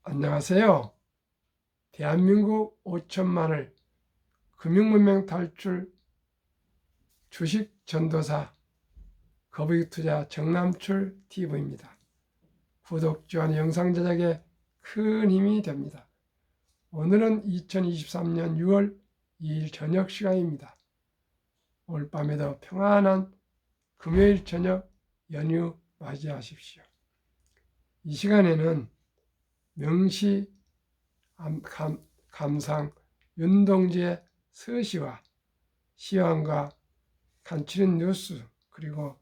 안녕하세요. 대한민국 5천만을 금융문명 탈출 주식 전도사 거북이투자 정남출 TV입니다. 구독, 좋아요, 영상 제작에 큰 힘이 됩니다. 오늘은 2023년 6월 2일 저녁 시간입니다. 오늘 밤에도 평안한 금요일 저녁 연휴 맞이하십시오. 이 시간에는 명시 감상 윤동주의 서시와 시황과 간추린 뉴스 그리고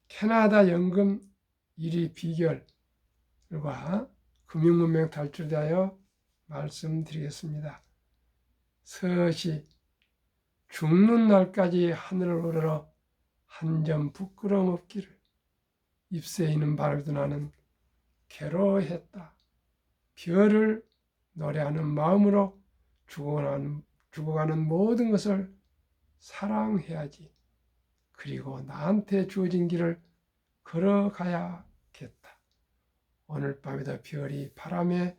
캐나다 연금 1위 비결과 금융문명 탈출에 대하여 말씀드리겠습니다. 서시 죽는 날까지 하늘을 우러러 한 점 부끄러움 없기를 잎새 있는 바람도 나는 괴로워했다. 별을 노래하는 마음으로 죽어가는 모든 것을 사랑해야지. 그리고 나한테 주어진 길을 걸어가야겠다. 오늘 밤에도 별이 바람에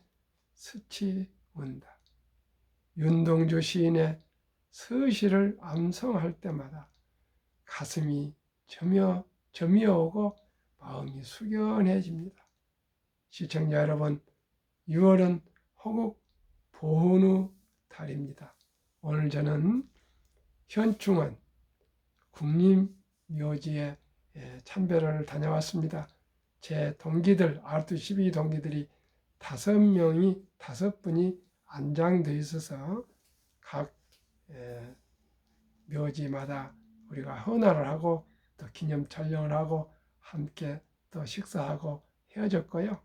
스치운다. 윤동주 시인의 서시를 암송할 때마다 가슴이 저미어오고 마음이 숙연해집니다. 시청자 여러분, 6월은 호국 보훈의 달입니다. 오늘 저는 현충원 국립묘지에 참배를 다녀왔습니다. 제 동기들, R212 동기들이 5분이 안장되어 있어서 각 묘지마다 우리가 헌화를 하고 또 기념 촬영을 하고 함께 또 식사하고 헤어졌고요.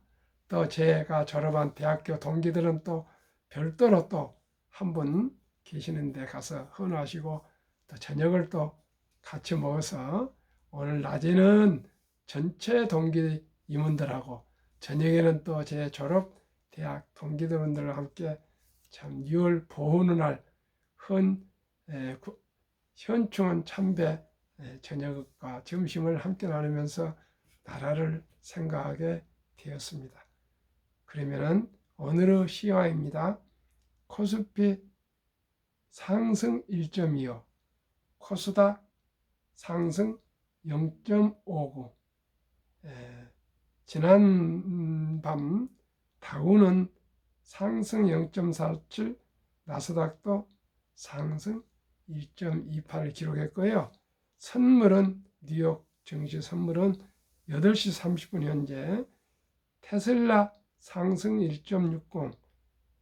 또 제가 졸업한 대학교 동기들은 또 별도로 또 한 분 계시는데 가서 헌화하시고 또 저녁을 또 같이 먹어서 오늘 낮에는 전체 동기 임원들하고 저녁에는 또 제 졸업 대학 동기들과 함께 참 6월 보훈의 날 현충원 참배 저녁과 점심을 함께 나누면서 나라를 생각하게 되었습니다. 그러면은 오늘의 시황입니다. 코스피 상승 1.25, 코스닥 상승 0.59. 지난 밤 다우는 상승 0.47, 나스닥도 상승 1.28을 기록했고요. 선물은 뉴욕 증시 선물은 8시 30분 현재 테슬라 상승 1.60,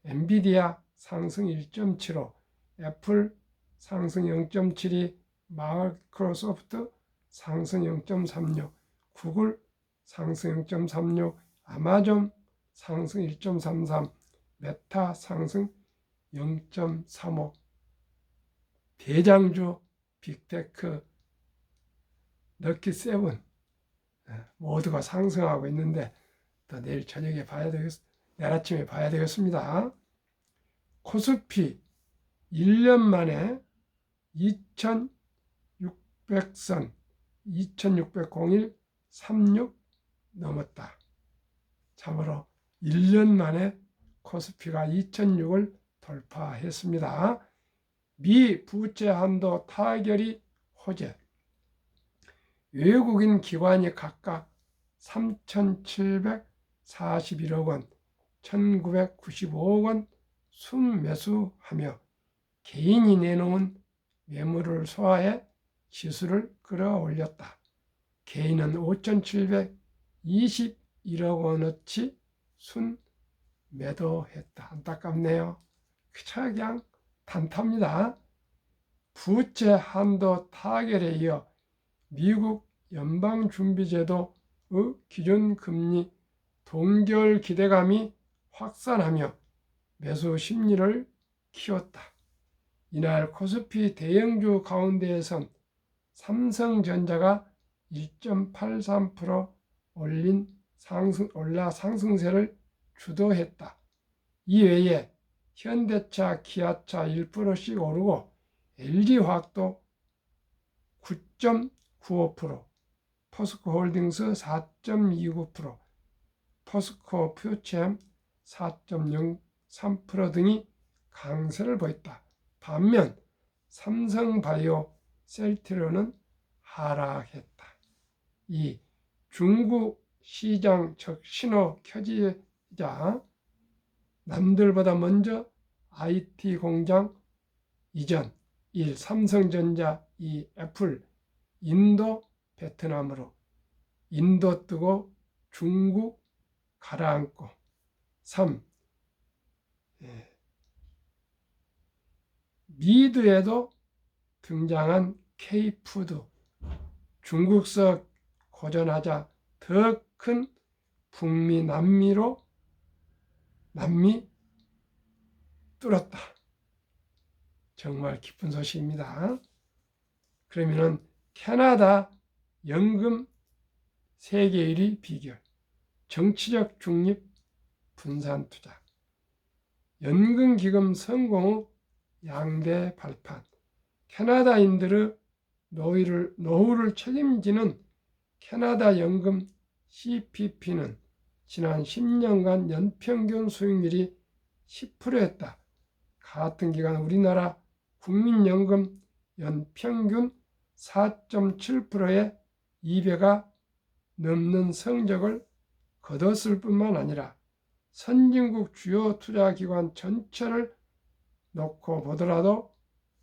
엔비디아 상승 1.75, 애플 상승 0.72, 마이크로소프트 상승 0.36, 구글 상승 0.36, 아마존 상승 1.33, 메타 상승 0.35, 대장주 빅테크 럭키7 모두가 상승하고 있는데 또 내일 저녁에 내일 아침에 봐야 되겠습니다. 코스피 1년 만에 2600선 2601.36 넘었다. 참으로 1년 만에 코스피가 2006을 돌파했습니다. 미 부채 한도 타결이 호재. 외국인 기관이 각각 3,741억 원, 1,995억 원 순매수하며 개인이 내놓은 매물을 소화해 지수를 끌어올렸다. 개인은 5,721억 원어치 순매도했다. 안타깝네요. 그냥 단타입니다. 부채 한도 타결에 이어 미국 연방준비제도의 기준금리 동결 기대감이 확산하며 매수 심리를 키웠다. 이날 코스피 대형주 가운데에선 삼성전자가 1.83% 올라 상승세를 주도했다. 이외에 현대차, 기아차 1%씩 오르고 LG화학도 9.95%, 포스코홀딩스 4.29%, 포스코 퓨처엠 4.03% 등이 강세를 보였다. 반면 삼성바이오 셀트리온은 하락했다. 이 중국 시장 적신호 켜지자 남들보다 먼저 IT 공장 이전 1. 삼성전자 2. 애플 인도 베트남으로 인도 뜨고 중국 가라앉고 3. 미드에도 등장한 K푸드 중국서 고전하자 더 큰 북미 남미로 남미 뚫었다. 정말 기쁜 소식입니다. 그러면은 캐나다 연금 세계 1위 비결 정치적 중립 분산 투자 연금기금 성공 후 양대 발판 캐나다인들의 노후를 책임지는 캐나다 연금 CPP는 지난 10년간 연평균 수익률이 10%였다. 같은 기간 우리나라 국민연금 연평균 4.7%의 2배가 넘는 성적을 거뒀을 뿐만 아니라 선진국 주요 투자기관 전체를 놓고 보더라도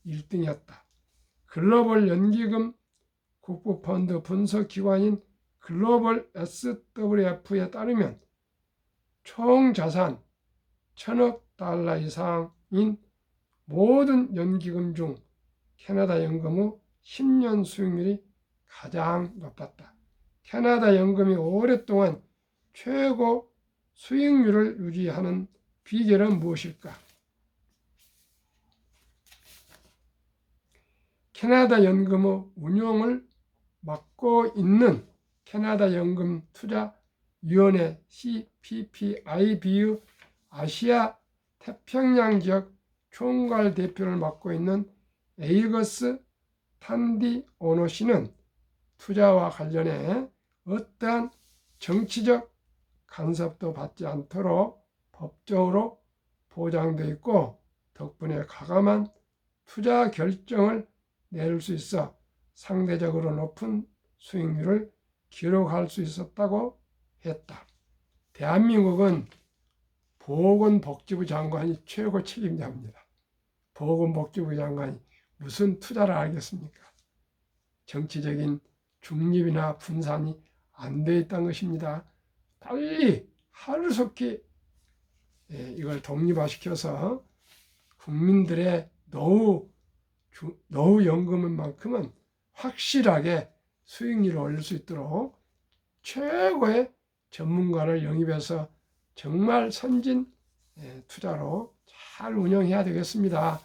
1등이었다. 글로벌 연기금 국부펀드 분석기관인 글로벌 SWF에 따르면 총 자산 1,000억 달러 이상인 모든 연기금 중 캐나다 연금의 10년 수익률이 가장 높았다. 캐나다 연금이 오랫동안 최고 수익률을 유지하는 비결은 무엇일까? 캐나다 연금의 운용을 맡고 있는 캐나다 연금 투자위원회 CPPIB의 아시아 태평양 지역 총괄 대표를 맡고 있는 에이거스 탄디오노 씨는 투자와 관련해 어떠한 정치적 간섭도 받지 않도록 법적으로 보장되어 있고 덕분에 과감한 투자 결정을 내릴 수 있어 상대적으로 높은 수익률을 기록할 수 있었다고 했다. 대한민국은 보건복지부 장관이 최고 책임자입니다. 보건복지부 장관이 무슨 투자를 하겠습니까? 정치적인 중립이나 분산이 안 돼 있다는 것입니다. 빨리 하루속히 이걸 독립화시켜서 국민들의 노후연금만큼은 확실하게 수익률을 올릴 수 있도록 최고의 전문가를 영입해서 정말 선진 투자로 잘 운영해야 되겠습니다.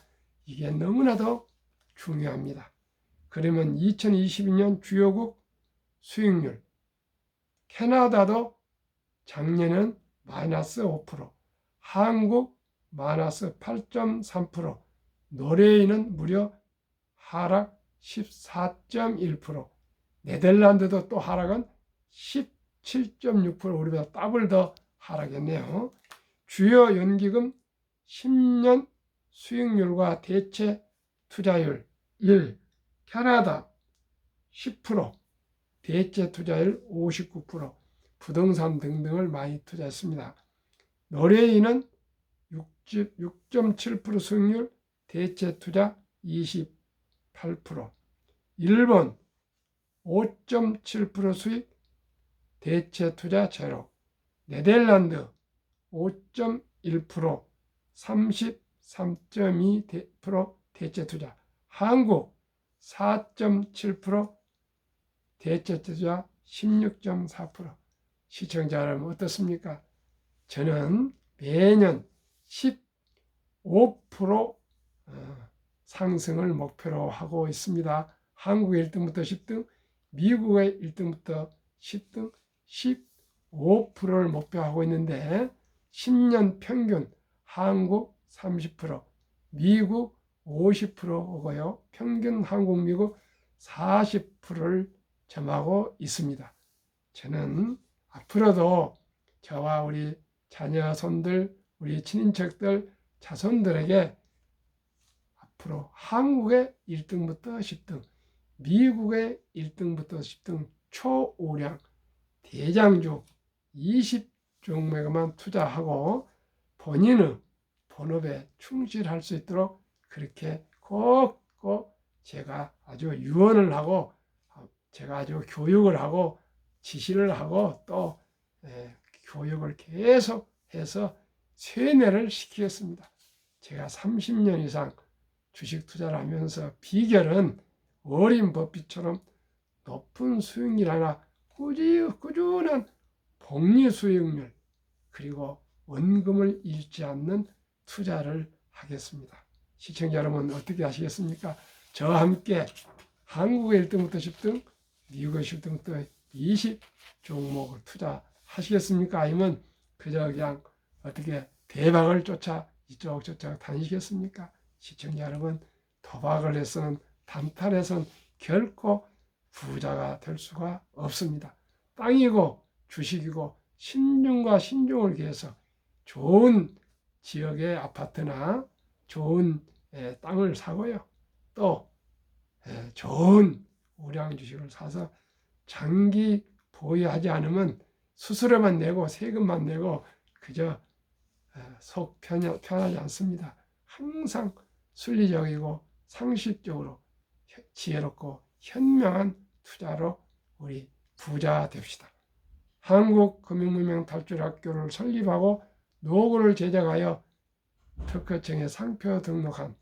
이게 너무나도 중요합니다. 그러면 2022년 주요국 수익률 캐나다도 작년은 마이너스 5%, 한국 마이너스 8.3%, 노르웨이는 무려 하락 14.1%, 네덜란드도 또 하락은 17.6% 우리보다 더블 더 하락했네요. 주요 연기금 10년 수익률과 대체 투자율 1. 캐나다 10%, 대체 투자율 59%, 부동산 등등을 많이 투자했습니다. 노르웨이는 6.7% 수익률, 대체 투자 28%, 일본 5.7% 수익, 대체 투자 제로, 네덜란드 5.1%, 33.2% 대체 투자, 한국 4.7%, 대체 투자 16.4%. 시청자 여러분 어떻습니까? 저는 매년 15% 상승을 목표로 하고 있습니다. 한국의 1등부터 10등, 미국의 1등부터 10등, 15%를 목표하고 있는데 10년 평균 한국 30%, 미국 50%고요. 평균 한국, 미국 40%를 점하고 있습니다. 저는 앞으로도 저와 우리 자녀, 손들, 우리 친인척들, 자손들에게 앞으로 한국의 1등부터 10등, 미국의 1등부터 10등 초우량 대장주 20종목에만 투자하고 본인의 본업에 충실할 수 있도록 그렇게 꼭 제가 아주 유언을 하고 제가 아주 교육을 하고 지시를 하고 또 교육을 계속해서 세뇌를 시키겠습니다. 제가 30년 이상 주식 투자를 하면서 비결은 워린 버핏처럼 높은 수익률이나 꾸준한 복리 수익률 그리고 원금을 잃지 않는 투자를 하겠습니다. 시청자 여러분 어떻게 하시겠습니까? 저와 함께 한국의 1등부터 10등, 미국의 10등부터 20 종목을 투자하시겠습니까? 아니면 그저 그냥 어떻게 대박을 쫓아 이쪽 저쪽 다니시겠습니까? 시청자 여러분, 도박을 해서는 단탈해서는 결코 부자가 될 수가 없습니다. 땅이고 주식이고 신중과 신중을 기해서 좋은 지역의 아파트나 좋은 땅을 사고요. 또 좋은 우량 주식을 사서 장기 보유하지 않으면 수수료만 내고 세금만 내고 그저 속 편하지 않습니다. 항상 순리적이고 상식적으로 지혜롭고 현명한 투자로 우리 부자 됩시다. 한국금융문명탈출학교를 설립하고 노고를 제작하여 특허청에 상표 등록한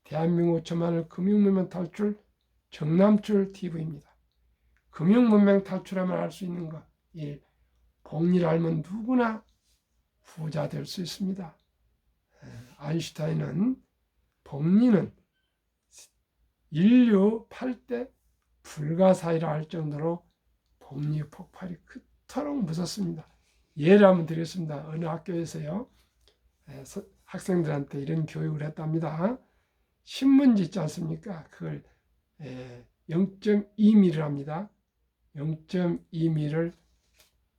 대한민국 천만을 금융문명 탈출 정남출 TV입니다. 금융문명 탈출하면 할 수 있는 것 1. 복리를 알면 누구나 부자 될 수 있습니다. 아인슈타인은 복리는 인류 8대 불가사의라 할 정도로 복리 폭발이 그토록 무섭습니다. 예를 한번 드리겠습니다. 어느 학교에서요 학생들한테 이런 교육을 했답니다. 신문지 있지 않습니까? 그걸 0.2mm를 합니다. 0.2mm를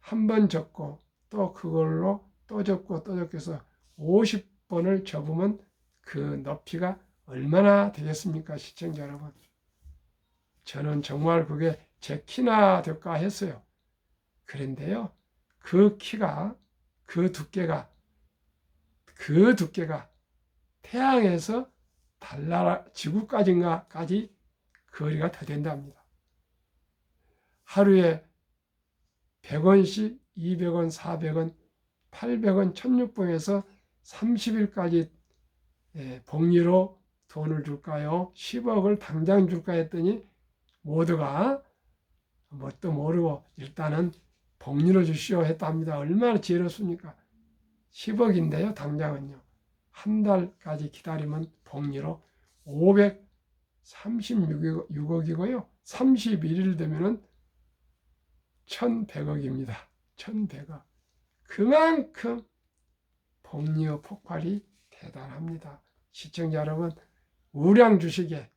한 번 접고 또 그걸로 또 접고 또 접고 해서 50번을 접으면 그 높이가 얼마나 되겠습니까? 시청자 여러분. 저는 정말 그게 제 키나 될까 했어요. 그런데요. 그 키가 그 두께가 태양에서 달나라 지구까지인가까지 거리가 더 된답니다. 하루에 100원씩 200원, 400원, 800원, 1600원에서 30일까지 복리로 돈을 줄까요? 10억을 당장 줄까 했더니 모두가 뭣도 모르고 일단은 복리로 주시오 했답니다. 얼마나 지혜롭습니까? 10억인데요. 당장은요. 한 달까지 기다리면 복리로 536억이고요. 31일 되면은 1100억입니다. 1100억. 그만큼 복리의 폭발이 대단합니다. 시청자 여러분, 우량 주식에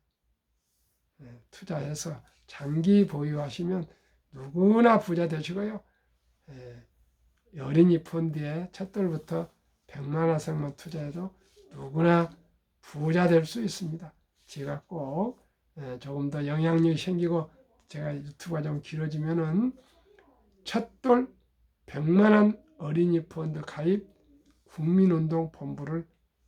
투자해서 장기 보유하시면 누구나 부자 되시고요. 어린이 펀드에 첫돌부터 100만 원씩만 투자해도 누구나 부자 될 수 있습니다. 제가 꼭 조금 더 영향력이 생기고 제가 유튜브가 좀 길어지면은 첫돌 100만 원 어린이 펀드 가입 국민운동본부를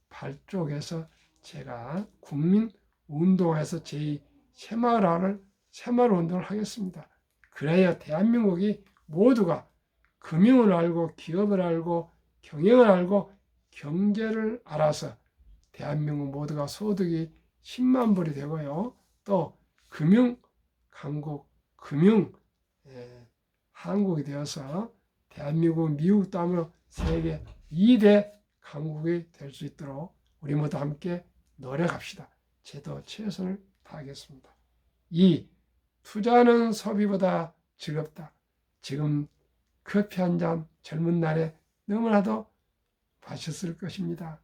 발족해서 제가 국민운동에서 제 새마을운동을 하겠습니다. 그래야 대한민국이 모두가 금융을 알고 기업을 알고 경영을 알고 경제를 알아서 대한민국 모두가 소득이 10만 불이 되고요. 또 금융 강국, 한국이 되어서 대한민국, 미국 다음으로 세계 2대 강국이 될 수 있도록 우리 모두 함께 노력합시다. 저도 최선을 다하겠습니다. 2. 투자는 소비보다 즐겁다. 지금 커피 한 잔 젊은 날에 너무나도 맛있을 것입니다.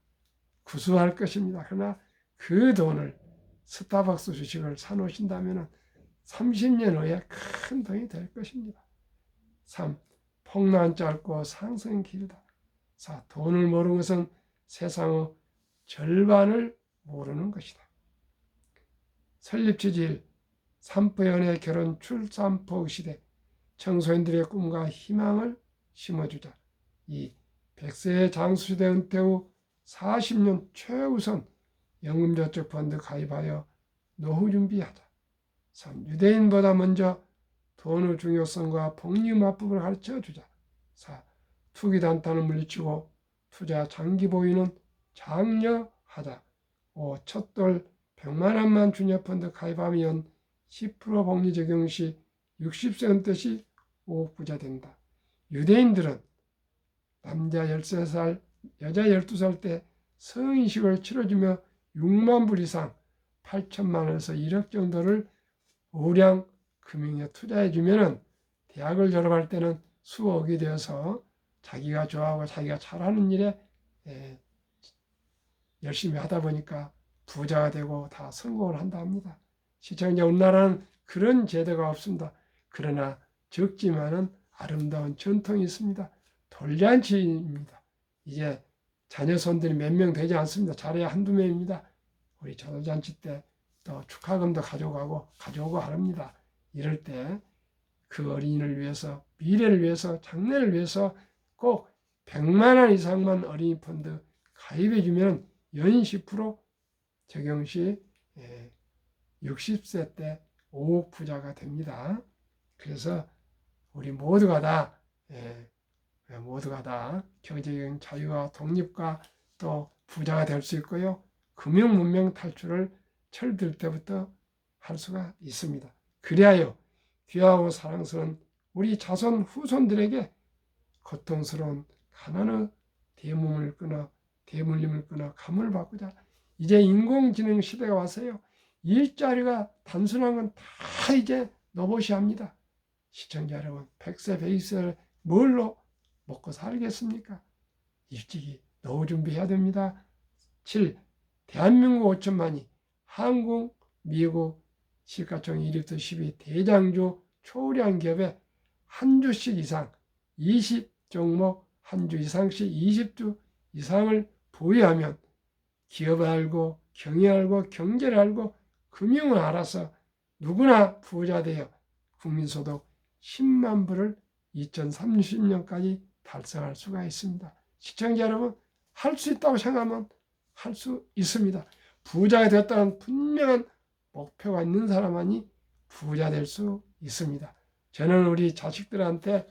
구수할 것입니다. 그러나 그 돈을 스타벅스 주식을 사놓으신다면 30년 후에 큰 돈이 될 것입니다. 3. 폭락 짧고 상승 길다. 4. 돈을 모르는 것은 세상의 절반을 모르는 것이다. 설립 취지 1. 산포연애 결혼 출산포 시대. 청소년들의 꿈과 희망을 심어주자. 2. 100세 장수시대 은퇴 후 40년 최우선 연금저축펀드 가입하여 노후 준비하자. 3. 유대인보다 먼저 돈의 중요성과 복리맞법을 가르쳐주자. 4. 투기단탄을 물리치고 투자 장기 보유는 장려하자. 5. 첫돌 100만 원만 주녀펀드 가입하면 10% 복리 적용 시 60세 은퇴 시 5억 부자 된다. 유대인들은 남자 13살, 여자 12살 때 성인식을 치러주며 6만 불 이상 8천만 원에서 1억 정도를 우량 금융에 투자해주면 대학을 졸업할 때는 수억이 되어서 자기가 좋아하고 자기가 잘하는 일에 열심히 하다 보니까 부자가 되고 다 성공을 한다 합니다. 시청자, 우리나라는 그런 제도가 없습니다. 그러나 적지만은 아름다운 전통이 있습니다. 돌잔치입니다. 이제 자녀 손들이 몇 명 되지 않습니다. 잘해야 한두 명입니다. 우리 돌잔치 때 또 축하금도 가져오고 하랍니다. 이럴 때 그 어린이를 위해서, 미래를 위해서, 장래를 위해서 꼭 100만 원 이상만 어린이 펀드 가입해주면 연 10% 적용 시 60세 때 5억 부자가 됩니다. 그래서 우리 모두가 다 경제적인 자유와 독립과 또 부자가 될 수 있고요. 금융 문명 탈출을 철들 때부터 할 수가 있습니다. 그리하여 귀하고 사랑스러운 우리 자손 후손들에게 고통스러운 가난의 대물림을 끊어 감을 바꾸자. 이제 인공지능 시대가 왔어요. 일자리가 단순한 건 다 이제 로봇이 합니다. 시청자 여러분, 100세, 120세를 뭘로 먹고 살겠습니까? 일찍이 노후 준비해야 됩니다. 7. 대한민국 5천만이 한국, 미국, 시가총 1위부터 10위 대장주 초량 기업에 한 주씩 이상 20종목 한 주 이상씩 20주 이상을 보유하면 기업을 알고 경영 알고 경제를 알고 금융을 알아서 누구나 부자 되어 국민소득 10만 불을 2030년까지 달성할 수가 있습니다. 시청자 여러분, 할 수 있다고 생각하면 할 수 있습니다. 부자가 되었다는 분명한 목표가 있는 사람만이 부자 될 수 있습니다. 저는 우리 자식들한테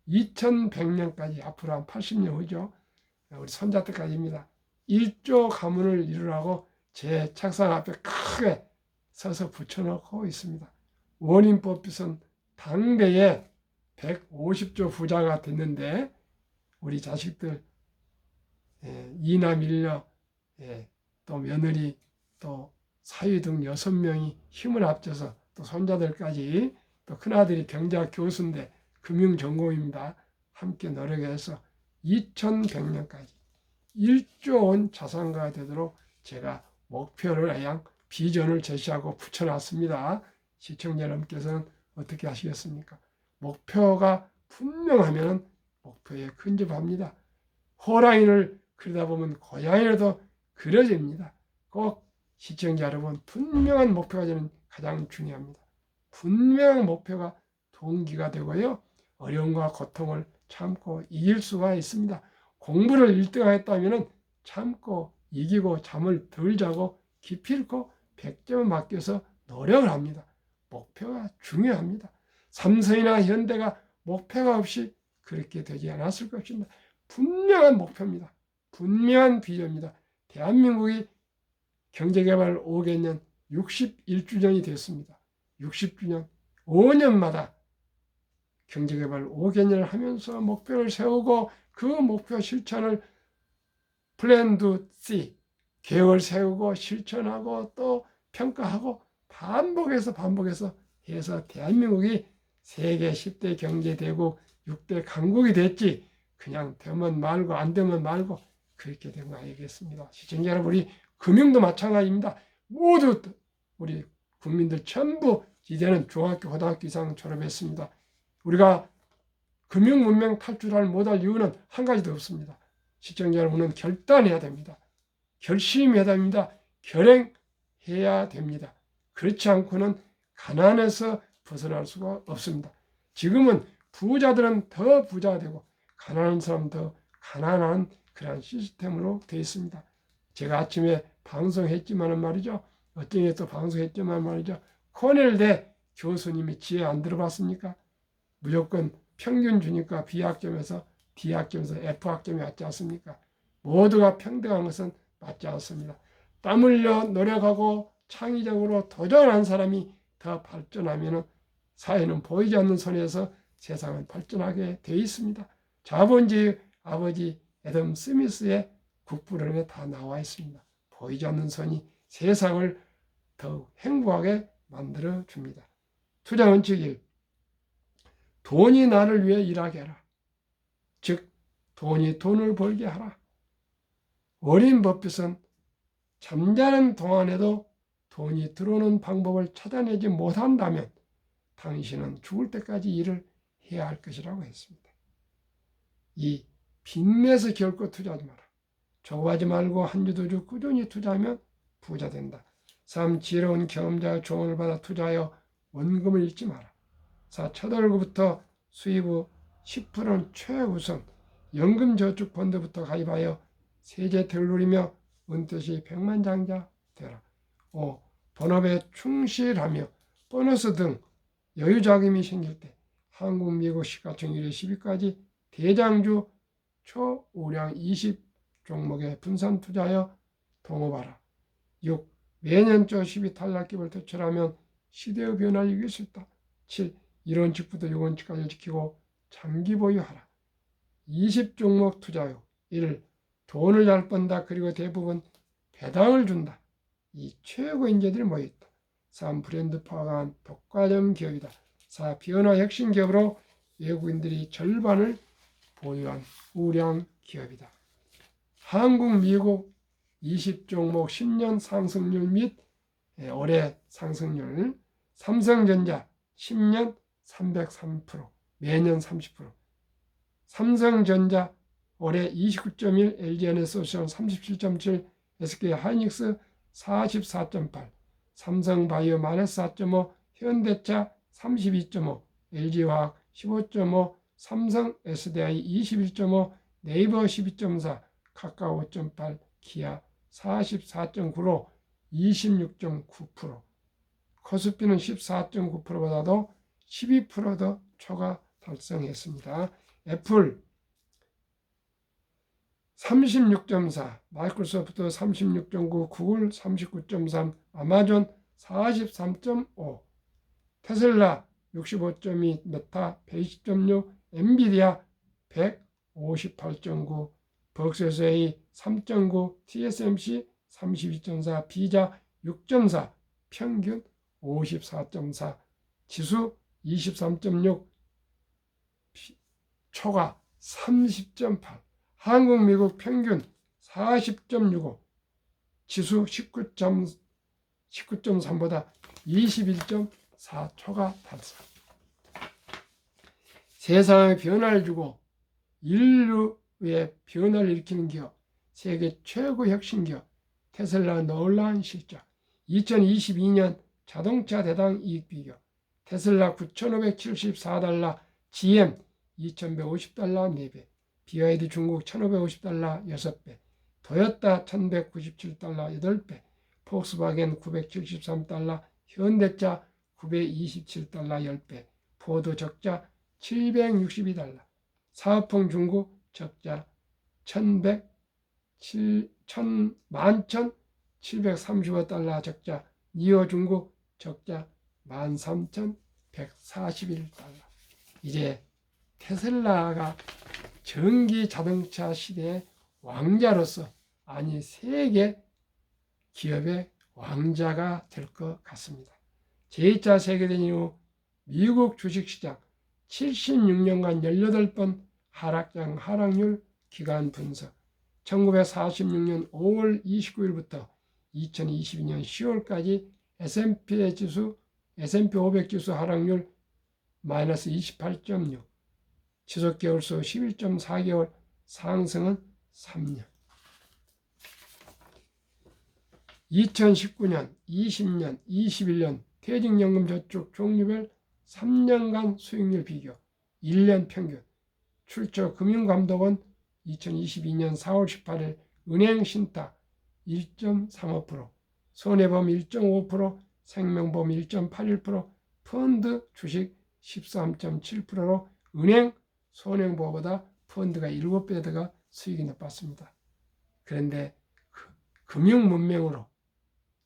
2100년까지, 앞으로 한 80년 후죠. 우리 손자 때까지입니다. 1조 가문을 이루라고 제 책상 앞에 크게 서서 붙여놓고 있습니다. 원인법에서는 당대에 150조 부자가 됐는데 우리 자식들 이남 일녀 또 며느리 또 사위 등 6명이 힘을 합쳐서 또 손자들까지 또 큰아들이 경제학 교수인데 금융전공입니다. 함께 노력해서 2100년까지 1조 원 자산가가 되도록 제가 목표를 비전을 제시하고 붙여놨습니다. 시청자 여러분께서는 어떻게 하시겠습니까? 목표가 분명하면 목표에 근접합니다. 호랑이를 그리다 보면 고양이라도 그려집니다. 꼭 시청자 여러분, 분명한 목표가 저는 가장 중요합니다. 분명한 목표가 동기가 되고요. 어려움과 고통을 참고 이길 수가 있습니다. 공부를 1등 했다면 참고 이기고 잠을 덜 자고 기필코 100점을 맡겨서 노력을 합니다. 목표가 중요합니다. 삼성이나 현대가 목표가 없이 그렇게 되지 않았을 것입니다. 분명한 목표입니다. 분명한 비전입니다. 대한민국이 경제개발 5개년 61주년이 됐습니다. 60주년, 5년마다 경제개발 5개년을 하면서 목표를 세우고 그 목표 실천을 플랜 투 C, 계획을 세우고 실천하고 또 평가하고 반복해서 해서 대한민국이 세계 10대 경제대국 6대 강국이 됐지, 그냥 되면 말고 안 되면 말고 그렇게 된 거 알겠습니다. 시청자 여러분, 우리 금융도 마찬가지입니다. 모두 우리 국민들 전부 이제는 중학교, 고등학교 이상 졸업했습니다. 우리가 금융 문명 탈출할 못할 이유는 한 가지도 없습니다. 시청자 여러분은 결단해야 됩니다. 결심해야 됩니다. 결행해야 됩니다. 그렇지 않고는 가난에서 벗어날 수가 없습니다. 지금은 부자들은 더 부자가 되고 가난한 사람은 더 가난한 그런 시스템으로 되어 있습니다. 제가 아침에 방송했지만 말이죠. 어떤 게 또 방송했지만 말이죠. 코넬대 교수님이 지혜 안 들어봤습니까? 무조건 평균 주니까 B학점에서 D학점에서 F학점이 왔지 않습니까? 모두가 평등한 것은 맞지 않습니다. 땀 흘려 노력하고 창의적으로 도전한 사람이 더 발전하면 사회는 보이지 않는 손에서 세상은 발전하게 되어 있습니다. 자본주의 아버지 애덤 스미스의 국부론에 다 나와 있습니다. 보이지 않는 손이 세상을 더욱 행복하게 만들어 줍니다. 투자 원칙 1. 돈이 나를 위해 일하게 하라. 즉 돈이 돈을 벌게 하라. 워렌 버핏은 잠자는 동안에도 돈이 들어오는 방법을 찾아내지 못한다면 당신은 죽을 때까지 일을 해야 할 것이라고 했습니다. 이 빚내서 결코 투자하지 마라. 조급하지 말고 한 주 두 주 꾸준히 투자하면 부자 된다. 3. 지혜로운 경험자의 조언을 받아 투자하여 원금을 잃지 마라. 4. 첫 월급부터 수입 후 10%는 최우선 연금저축펀드부터 가입하여 세제를 누리며 은퇴 시 백만장자 되라. 5. 본업에 충실하며 보너스 등 여유자금이 생길 때 한국, 미국 시가총 1회 10위까지 대장주 초우량 20종목에 분산 투자하여 동업하라. 6. 매년 저 12 탈락기를 퇴출하면 시대의 변화를 이길 수 있다. 7. 1원칙부터 6원칙까지 지키고 장기 보유하라. 20종목 투자요. 1. 돈을 잘 번다. 그리고 대부분 배당을 준다. 이 최고 인재들이 모여있다. 3. 브랜드 파워한 독과점 기업이다. 4. 변화 혁신 기업으로 외국인들이 절반을 보유한 우량 기업이다. 한국, 미국 20종목 10년 상승률 및 올해 상승률. 삼성전자 10년 303%, 매년 30%. 삼성전자 올해 29.1, LG에너지솔루션 37.7, SK하이닉스 44.8, 삼성바이오 마이너스 4.5, 현대차 32.5, LG화학 15.5, 삼성 SDI 21.5, 네이버 12.4, 카카오 5.8, 기아 44.9로 26.9%, 코스피는 14.9%보다도 12% 초과 달성했습니다. 애플 36.4, 마이크로소프트 36.9, 구글 39.3, 아마존 43.5, 테슬라 65.2, 메타 120.6, 엔비디아 158.9, 벅스웨이 3.9, TSMC 32.4, 비자 6.4, 평균 54.4, 지수 23.6, 초과 30.8, 한국, 미국 평균 40.65, 지수 19.3보다 21.4 초과 달성. 세상의 변화를 주고 인류의 변화를 일으키는 기업, 세계 최고 혁신 기업, 테슬라 놀라운 실적. 2022년 자동차 대당 이익 비교. 테슬라 $9,574, GM $2,150 4배, BYD 중국 $1,550 6배, 도요타 $1,197 8배, 폭스바겐 $973, 현대차 $927 10배, 포드 적자 $762, 사업풍 중국 적자 11,735달러 적자, 니오 중국 적자 13,141달러. 이제 테슬라가 전기 자동차 시대의 왕자로서, 아니 세계 기업의 왕자가 될 것 같습니다. 제2차 세계대전 이후 미국 주식시장 76년간 18번 하락률 기간 분석. 1946년 5월 29일부터 2022년 10월까지 S&P 지수, S&P 500 지수 하락률 마이너스 28.6, 지속개월수 11.4개월, 상승은 3년. 2019년, 20년, 21년 퇴직연금저축 종류별 3년간 수익률 비교, 1년 평균. 출처 금융감독원 2022년 4월 18일 은행신탁 1.35%, 손해보험 1.5%, 생명보험 1.81%, 펀드 주식 13.7%로 은행 손해보험보다 펀드가 7배 더 수익이 높았습니다. 그런데 금융문맹으로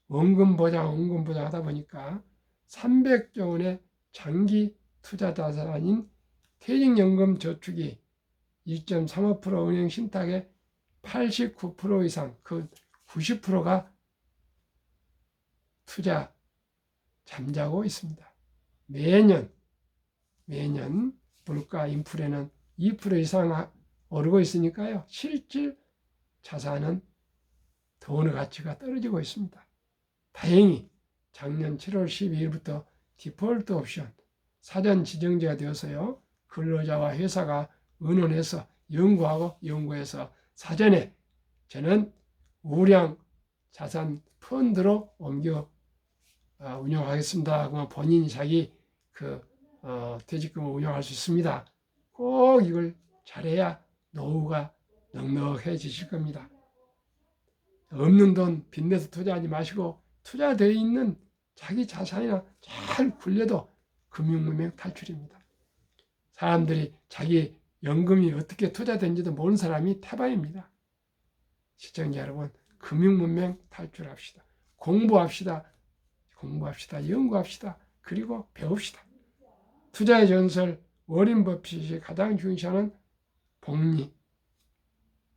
원금보장 하다 보니까 300조 원의 장기 투자 자산인 퇴직연금 저축이 1.35% 은행 신탁의 89% 이상, 그 90%가 투자 잠자고 있습니다. 매년 물가 인플레는 2% 이상 오르고 있으니까요. 실질 자산은 돈의 가치가 떨어지고 있습니다. 다행히 작년 7월 12일부터 디폴트 옵션 사전 지정제가 되어서요. 근로자와 회사가 의논해서 연구해서 사전에 저는 우량 자산 펀드로 옮겨 운영하겠습니다. 그러면 본인이 자기 퇴직금을 운영할 수 있습니다. 꼭 이걸 잘해야 노후가 넉넉해지실 겁니다. 없는 돈 빚내서 투자하지 마시고 투자되어 있는 자기 자산이나 잘 굴려도 금융문맹 탈출입니다. 사람들이 자기 연금이 어떻게 투자된지도 모르는 사람이 태반입니다. 시청자 여러분, 금융문맹 탈출합시다. 공부합시다. 연구합시다. 그리고 배웁시다. 투자의 전설 워렌 버핏이 가장 중시하는 복리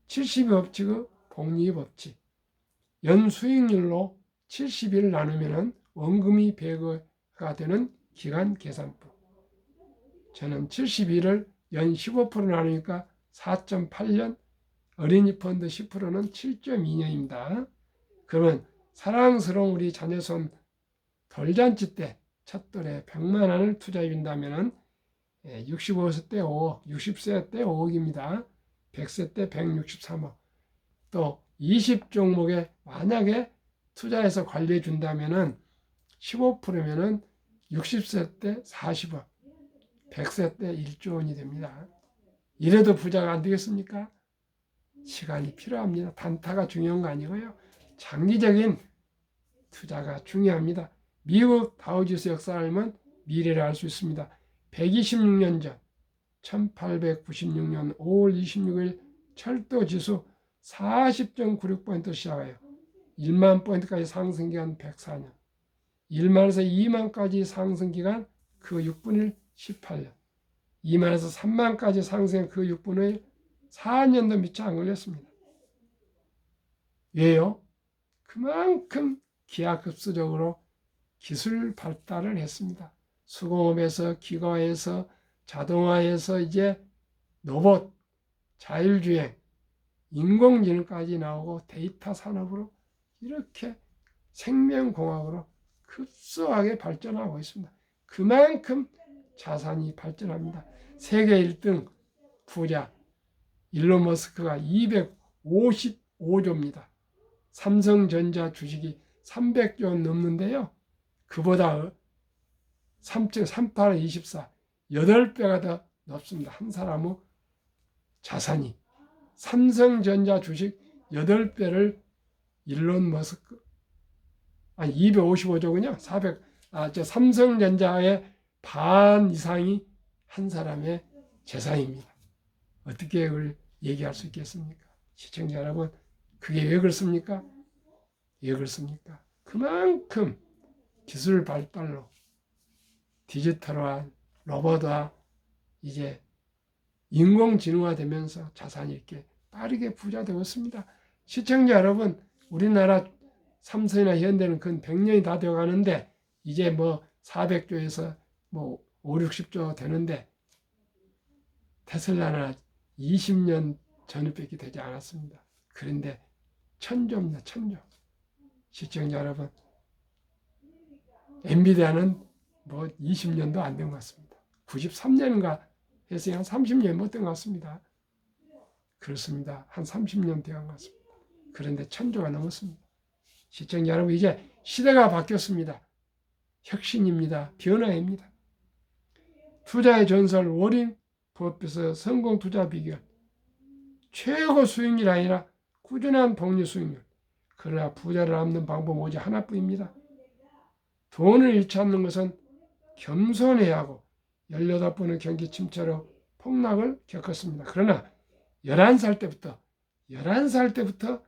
70의 법칙의 복리 법칙. 연 수익률로 70일 나누면 원금이 100가 되는 기간 계산법. 저는 71을 연 15% 나누니까 4.8년, 어린이 펀드 10%는 7.2년입니다. 그러면 사랑스러운 우리 자녀손 돌잔치 때 첫돌에 100만 원을 투자해 준다면 65세 때 5억, 60세 때 5억입니다. 100세 때 163억. 또 20종목에 만약에 투자해서 관리해 준다면 15%면은 60세 때 40억, 100세 때 1조 원이 됩니다. 이래도 부자가 안 되겠습니까? 시간이 필요합니다. 단타가 중요한 거 아니고요. 장기적인 투자가 중요합니다. 미국 다우지수 역사를 알면 미래를 알 수 있습니다. 126년 전 1896년 5월 26일 철도지수 40.96포인트 시작해요. 1만 포인트까지 상승기간 104년. 1만에서 2만까지 상승기간 그 6분의 1 18년. 2만에서 3만까지 상승한 그 6분의 1 4년도 미처 안 걸렸습니다. 왜요? 그만큼 기하급수적으로 기술 발달을 했습니다. 수공업에서 기가에서 자동화에서 이제 로봇, 자율주행, 인공지능까지 나오고 데이터 산업으로 이렇게 생명공학으로 급속하게 발전하고 있습니다. 그만큼 자산이 발전합니다. 세계 1등 부자 일론 머스크가 255조입니다. 삼성전자 주식이 300조 원 넘는데요. 그보다 3.38, 24, 8배가 더 높습니다. 한 사람의 자산이. 삼성전자 주식 8배를 일론 머스크, 255조군요. 삼성전자의 반 이상이 한 사람의 재산입니다. 어떻게 그걸 얘기할 수 있겠습니까? 시청자 여러분, 그게 왜 그렇습니까? 그만큼 기술 발달로 디지털화, 로봇화, 이제 인공지능화 되면서 자산이 이렇게 빠르게 부자되고 있습니다. 시청자 여러분, 우리나라 삼성이나 현대는 근 100년이 다 되어 가는데 이제 뭐 400조에서 뭐 5, 60조 되는데 테슬라는 20년 전후밖에 되지 않았습니다. 그런데 1000조입니다. 1000조. 시청자 여러분, 엔비디아는 뭐 20년도 안 된 것 같습니다. 93년인가 회생이 한 30년 못 된 것 같습니다. 그렇습니다. 한 30년 되어 것 같습니다. 그런데 1,000조가 넘었습니다. 시청자 여러분, 이제 시대가 바뀌었습니다. 혁신입니다. 변화입니다. 투자의 전설 워린 버핏의 성공 투자 비결. 최고 수익률이 아니라 꾸준한 복리 수익률. 그러나 부자를 얻는 방법은 오직 하나뿐입니다. 돈을 잃지 않는 것은 겸손해야 하고 18번의 경기 침체로 폭락을 겪었습니다. 그러나 11살 때부터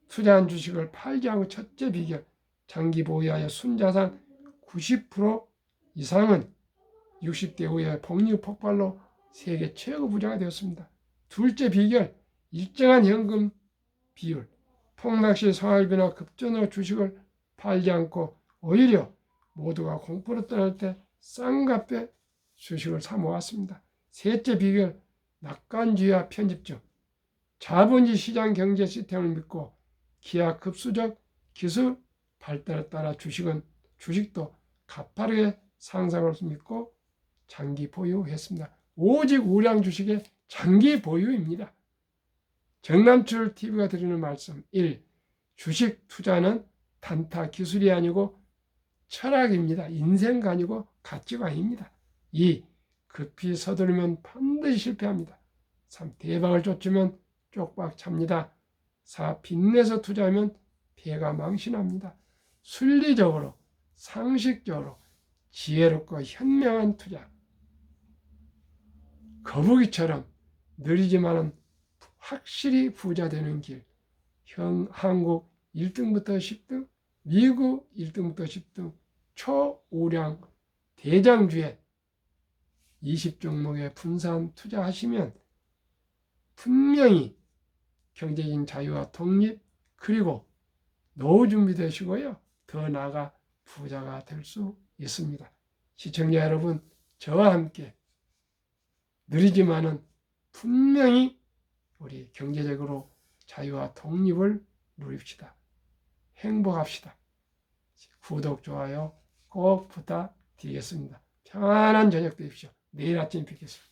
투자한 주식을 팔지 않고 첫째 비결, 장기 보유하여 순자산 90% 이상은 60대 후에 복리 폭발로 세계 최고 부자가 되었습니다. 둘째 비결, 일정한 현금 비율, 폭락 시 상황이나 급전으로 주식을 팔지 않고 오히려 모두가 공포로 떠날 때 싼 값에 주식을 사 모았습니다. 셋째 비결, 낙관주의와 편집점, 자본주의 시장 경제 시스템을 믿고 기하급수적 기술 발달에 따라 주식도 가파르게 상승할 수 믿고 장기 보유했습니다. 오직 우량 주식의 장기 보유입니다. 정남출 TV가 드리는 말씀 1. 주식 투자는 단타 기술이 아니고 철학입니다. 인생가 아니고 가치관입니다. 2. 급히 서두르면 반드시 실패합니다. 3. 대박을 쫓으면 쪽박 찹니다. 4. 빚내서 투자하면 배가 망신합니다. 순리적으로, 상식적으로, 지혜롭고 현명한 투자. 거북이처럼 느리지만은 확실히 부자 되는 길. 한국 1등부터 10등, 미국 1등부터 10등, 초우량 대장주에 20종목에 분산 투자하시면 분명히 경제적인 자유와 독립, 그리고 노후 준비되시고요. 더 나아가 부자가 될 수 있습니다. 시청자 여러분, 저와 함께 느리지만은 분명히 우리 경제적으로 자유와 독립을 누립시다. 행복합시다. 구독, 좋아요 꼭 부탁드리겠습니다. 편안한 저녁 되십시오. 내일 아침 뵙겠습니다.